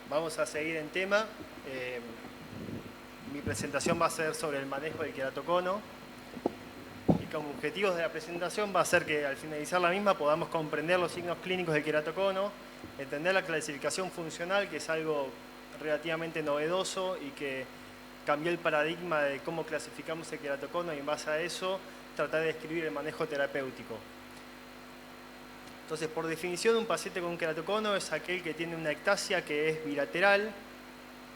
Vamos a seguir en tema. Mi presentación va a ser sobre el manejo del queratocono. Y como objetivos de la presentación va a ser que al finalizar la misma podamos comprender los signos clínicos del queratocono, entender la clasificación funcional, que es algo relativamente novedoso y que cambió el paradigma de cómo clasificamos el queratocono, y en base a eso tratar de describir el manejo terapéutico. Entonces, por definición, un paciente con queratocono es aquel que tiene una ectasia que es bilateral,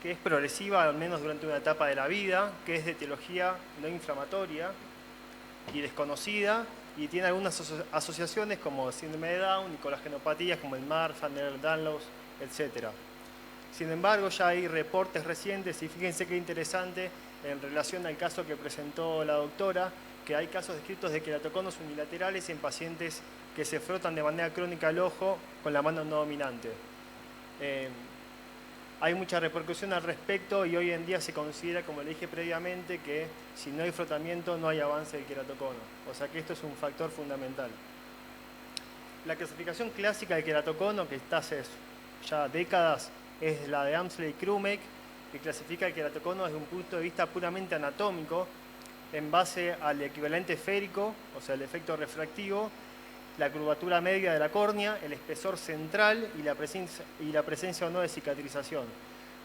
que es progresiva al menos durante una etapa de la vida, que es de etiología no inflamatoria y desconocida, y tiene algunas asociaciones como síndrome de Down y colagenopatías como el Marfan, el Danlos, etc. Sin embargo, ya hay reportes recientes, y fíjense qué interesante en relación al caso que presentó la doctora, que hay casos descritos de queratoconos unilaterales en pacientes que se frotan de manera crónica el ojo con la mano no dominante. Hay mucha repercusión al respecto y hoy en día se considera, como le dije previamente, que si no hay frotamiento no hay avance del queratocono. O sea que esto es un factor fundamental. La clasificación clásica del queratocono, que está hace ya décadas, es la de Amsley y Krumek, que clasifica el queratocono desde un punto de vista puramente anatómico, en base al equivalente esférico, o sea, el efecto refractivo, la curvatura media de la córnea, el espesor central y la presencia o no de cicatrización.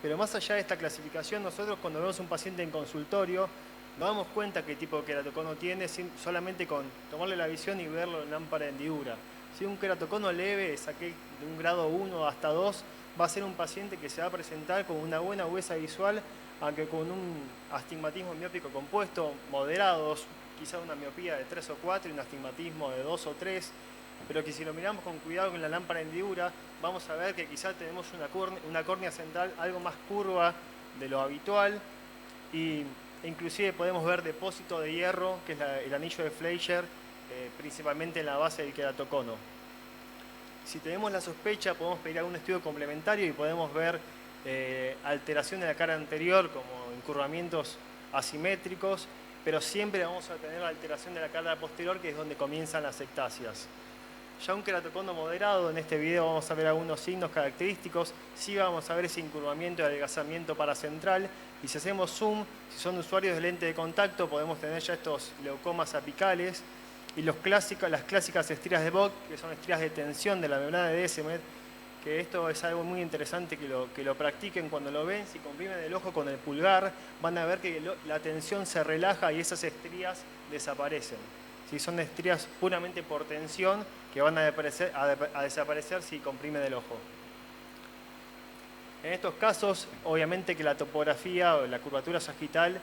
Pero más allá de esta clasificación, nosotros cuando vemos un paciente en consultorio, nos damos cuenta qué tipo de queratocono tiene solamente con tomarle la visión y verlo en lámpara de hendidura. Si un queratocono leve es aquel de un grado 1 hasta 2, va a ser un paciente que se va a presentar con una buena agudeza visual, aunque con un astigmatismo miópico compuesto, moderados, quizá una miopía de 3 o 4 y un astigmatismo de 2 o 3, pero que si lo miramos con cuidado con la lámpara de hendidura, vamos a ver que quizá tenemos una córnea central algo más curva de lo habitual, e inclusive podemos ver depósito de hierro, que es el anillo de Fleischer, principalmente en la base del queratocono. Si tenemos la sospecha, podemos pedir algún estudio complementario y podemos ver alteración de la cara anterior, como encurvamientos asimétricos, pero siempre vamos a tener la alteración de la cara posterior, que es donde comienzan las ectasias. Ya un queratocono moderado, en este video vamos a ver algunos signos característicos, sí vamos a ver ese encurvamiento y adelgazamiento paracentral, y si hacemos zoom, si son usuarios de lente de contacto, podemos tener ya estos leucomas apicales, y las clásicas estrías de Vogt, que son estrías de tensión de la membrana de Descemet, que esto es algo muy interesante que lo practiquen cuando lo ven. Si comprimen el ojo con el pulgar, van a ver que la tensión se relaja y esas estrías desaparecen. Si son estrías puramente por tensión, que van a desaparecer si comprimen el ojo. En estos casos, obviamente que la topografía o la curvatura sagital,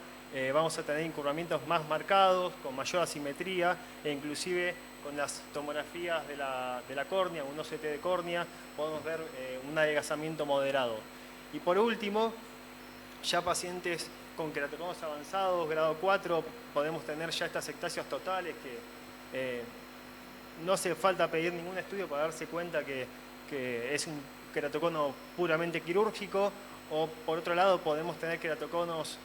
vamos a tener encurvamientos más marcados, con mayor asimetría, e inclusive con las tomografías de la córnea, un OCT de córnea, podemos ver un adelgazamiento moderado. Y por último, ya pacientes con queratoconos avanzados, grado 4, podemos tener ya estas ectasias totales que no hace falta pedir ningún estudio para darse cuenta que es un queratocono puramente quirúrgico, o por otro lado podemos tener queratoconos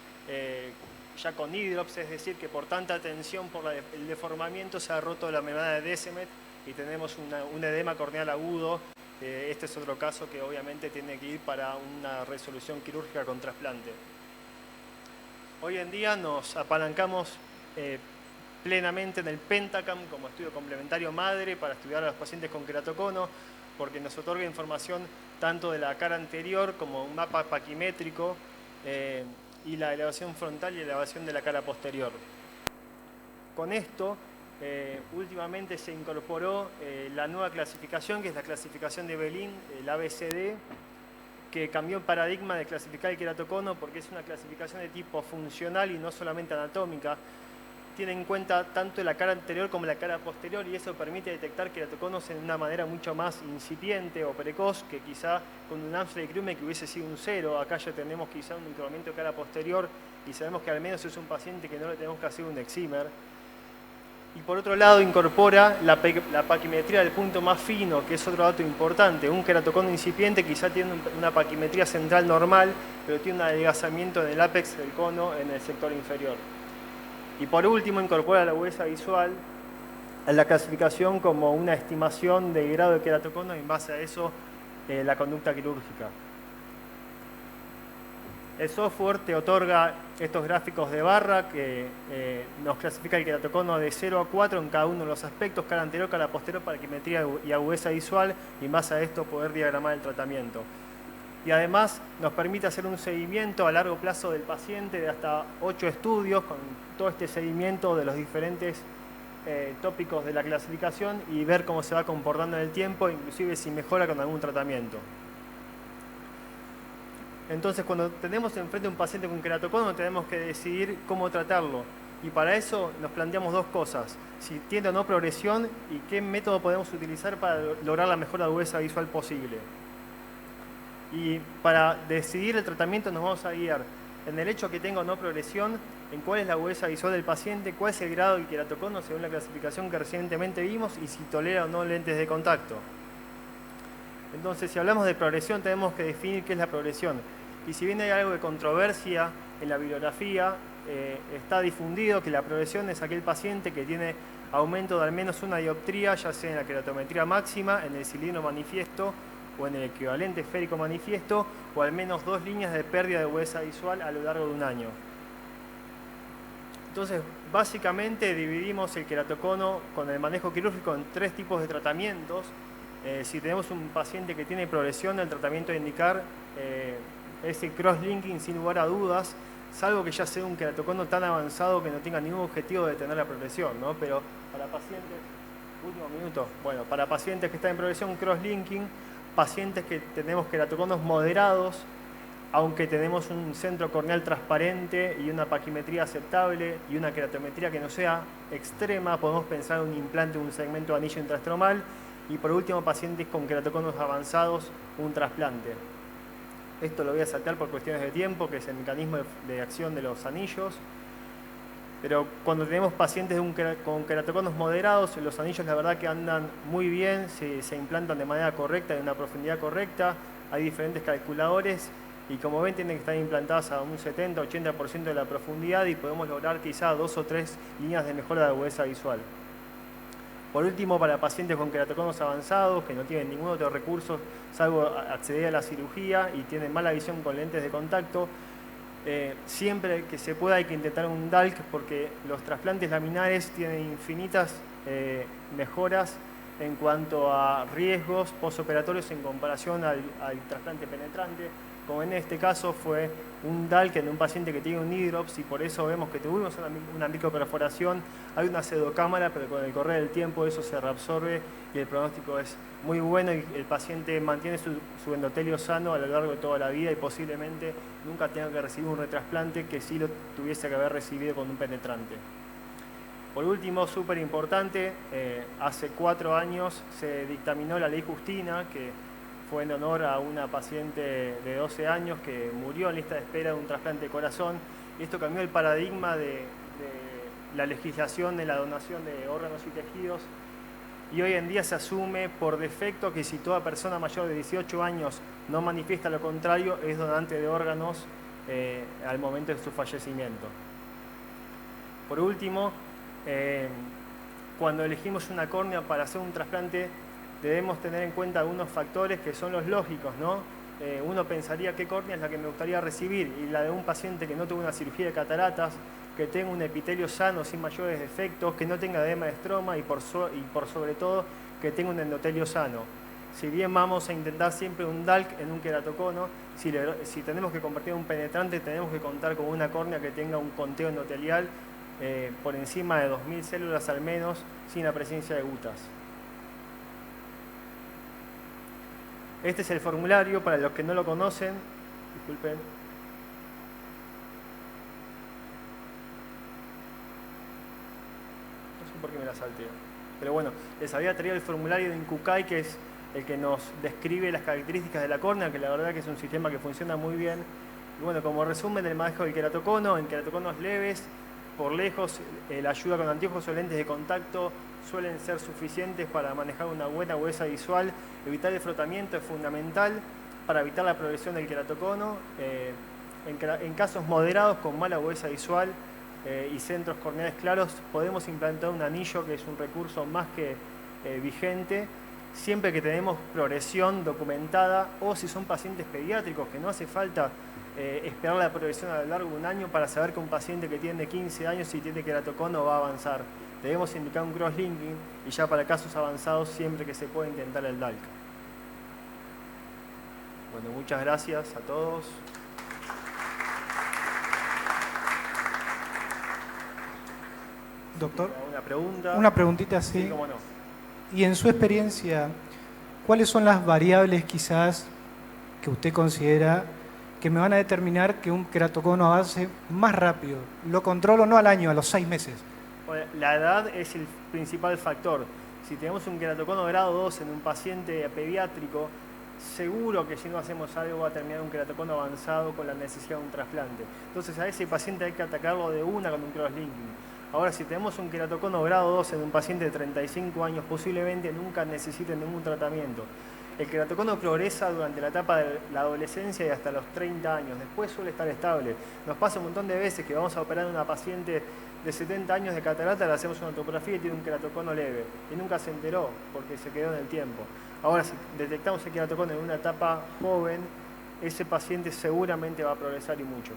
ya con hidrops, es decir, que por tanta tensión por el deformamiento se ha roto la membrana de Descemet y tenemos un edema corneal agudo. Este es otro caso que obviamente tiene que ir para una resolución quirúrgica con trasplante. Hoy en día nos apalancamos plenamente en el Pentacam como estudio complementario madre para estudiar a los pacientes con queratocono, porque nos otorga información tanto de la cara anterior como un mapa paquimétrico y la elevación frontal y elevación de la cara posterior. Con esto, últimamente se incorporó la nueva clasificación, que es la clasificación de Belin, el ABCD, que cambió el paradigma de clasificar el queratocono porque es una clasificación de tipo funcional y no solamente anatómica. Tiene en cuenta tanto la cara anterior como la cara posterior, y eso permite detectar queratoconos en una manera mucho más incipiente o precoz que quizá con un Amsley y Krumek que hubiese sido un 0. Acá ya tenemos quizá un incremento de cara posterior y sabemos que al menos es un paciente que no le tenemos que hacer un excimer. Y por otro lado incorpora la paquimetría del punto más fino, que es otro dato importante. Un queratocono incipiente quizá tiene una paquimetría central normal, pero tiene un adelgazamiento en el ápex del cono en el sector inferior. Y por último, incorpora la agudeza visual a la clasificación como una estimación del grado de queratocono y en base a eso la conducta quirúrgica. El software te otorga estos gráficos de barra que nos clasifica el queratocono de 0 a 4 en cada uno de los aspectos, cara anterior, cara posterior, paraquimetría y agudeza visual, y en base a esto poder diagramar el tratamiento. Y además nos permite hacer un seguimiento a largo plazo del paciente de hasta 8 estudios con todo este seguimiento de los diferentes tópicos de la clasificación y ver cómo se va comportando en el tiempo, inclusive si mejora con algún tratamiento. Entonces, cuando tenemos enfrente a un paciente con queratocono, tenemos que decidir cómo tratarlo. Y para eso nos planteamos dos cosas: si tiene o no progresión y qué método podemos utilizar para lograr la mejor agudeza visual posible. Y para decidir el tratamiento nos vamos a guiar en el hecho que tenga o no progresión, en cuál es la agudeza visual del paciente, cuál es el grado del queratocono según la clasificación que recientemente vimos y si tolera o no lentes de contacto. Entonces, si hablamos de progresión, tenemos que definir qué es la progresión. Y si bien hay algo de controversia en la bibliografía, está difundido que la progresión es aquel paciente que tiene aumento de al menos una dioptría, ya sea en la queratometría máxima, en el cilindro manifiesto o en el equivalente esférico manifiesto, o al menos 2 líneas de pérdida de agudeza visual a lo largo de un año. Entonces, básicamente dividimos el queratocono con el manejo quirúrgico en 3 tipos de tratamientos. Si tenemos un paciente que tiene progresión, el tratamiento a indicar es el cross-linking sin lugar a dudas, salvo que ya sea un queratocono tan avanzado que no tenga ningún objetivo de detener la progresión, ¿no? Pero para pacientes, último minuto, bueno, para pacientes que están en progresión, cross-linking, pacientes que tenemos queratoconos moderados, aunque tenemos un centro corneal transparente y una paquimetría aceptable y una queratometría que no sea extrema, podemos pensar en un implante, un segmento de anillo intraestromal, y por último, pacientes con queratoconos avanzados, un trasplante. Esto lo voy a saltar por cuestiones de tiempo, que es el mecanismo de acción de los anillos. Pero cuando tenemos pacientes con queratoconos moderados, los anillos la verdad que andan muy bien, se implantan de manera correcta, de una profundidad correcta. Hay diferentes calculadores y como ven tienen que estar implantadas a un 70-80% de la profundidad y podemos lograr quizá 2 o 3 líneas de mejora de agudeza visual. Por último, para pacientes con queratoconos avanzados que no tienen ningún otro recurso salvo acceder a la cirugía y tienen mala visión con lentes de contacto, siempre que se pueda hay que intentar un DALC porque los trasplantes laminares tienen infinitas mejoras en cuanto a riesgos postoperatorios en comparación al trasplante penetrante, como en este caso fue un DALC en un paciente que tiene un hidrops y por eso vemos que tuvimos una microperforación, hay una pseudocámara, pero con el correr del tiempo eso se reabsorbe y el pronóstico es muy bueno y el paciente mantiene su endotelio sano a lo largo de toda la vida y posiblemente nunca tenga que recibir un retrasplante que sí lo tuviese que haber recibido con un penetrante. Por último, súper importante, hace 4 años se dictaminó la ley Justina, que fue en honor a una paciente de 12 años que murió en lista de espera de un trasplante de corazón. Y esto cambió el paradigma de la legislación de la donación de órganos y tejidos. Y hoy en día se asume por defecto que si toda persona mayor de 18 años no manifiesta lo contrario, es donante de órganos al momento de su fallecimiento. Por último, cuando elegimos una córnea para hacer un trasplante, debemos tener en cuenta algunos factores que son los lógicos, ¿no? Uno pensaría qué córnea es la que me gustaría recibir y la de un paciente que no tuvo una cirugía de cataratas, que tenga un epitelio sano sin mayores defectos, que no tenga edema de estroma y por sobre todo que tenga un endotelio sano. Si bien vamos a intentar siempre un DALC en un queratocono, si tenemos que convertir en un penetrante tenemos que contar con una córnea que tenga un conteo endotelial por encima de 2000 células al menos, sin la presencia de gutas. Este es el formulario para los que no lo conocen. Disculpen. No sé por qué me la salté. Pero bueno, les había traído el formulario de INCUCAI, que es el que nos describe las características de la córnea, que la verdad que es un sistema que funciona muy bien. Y bueno, como resumen del manejo del queratocono, en queratoconos leves, por lejos, la ayuda con anteojos o lentes de contacto suelen ser suficientes para manejar una buena agudeza visual. Evitar el frotamiento es fundamental para evitar la progresión del queratocono. En casos moderados con mala agudeza visual y centros corneales claros, podemos implantar un anillo, que es un recurso más que vigente, siempre que tenemos progresión documentada o si son pacientes pediátricos, que no hace falta esperar la progresión a lo largo de un año para saber que un paciente que tiene 15 años y tiene queratocono va a avanzar. Debemos indicar un crosslinking y ya para casos avanzados siempre que se pueda intentar el DALC. Bueno, muchas gracias a todos. Doctor, ¿Una pregunta? una preguntita así. Sí, cómo no. Y en su experiencia, ¿cuáles son las variables quizás que usted considera que me van a determinar que un queratocono avance más rápido? Lo controlo no al año, a los 6 meses. Bueno, la edad es el principal factor. Si tenemos un queratocono grado 2 en un paciente pediátrico, seguro que si no hacemos algo va a terminar un queratocono avanzado con la necesidad de un trasplante. Entonces a ese paciente hay que atacarlo de una con un crosslinking. Ahora, si tenemos un queratocono grado 2 en un paciente de 35 años, posiblemente nunca necesite ningún tratamiento. El queratocono progresa durante la etapa de la adolescencia y hasta los 30 años. Después suele estar estable. Nos pasa un montón de veces que vamos a operar a una paciente de 70 años de catarata, le hacemos una tomografía y tiene un queratocono leve. Y nunca se enteró porque se quedó en el tiempo. Ahora, si detectamos el queratocono en una etapa joven, ese paciente seguramente va a progresar y mucho.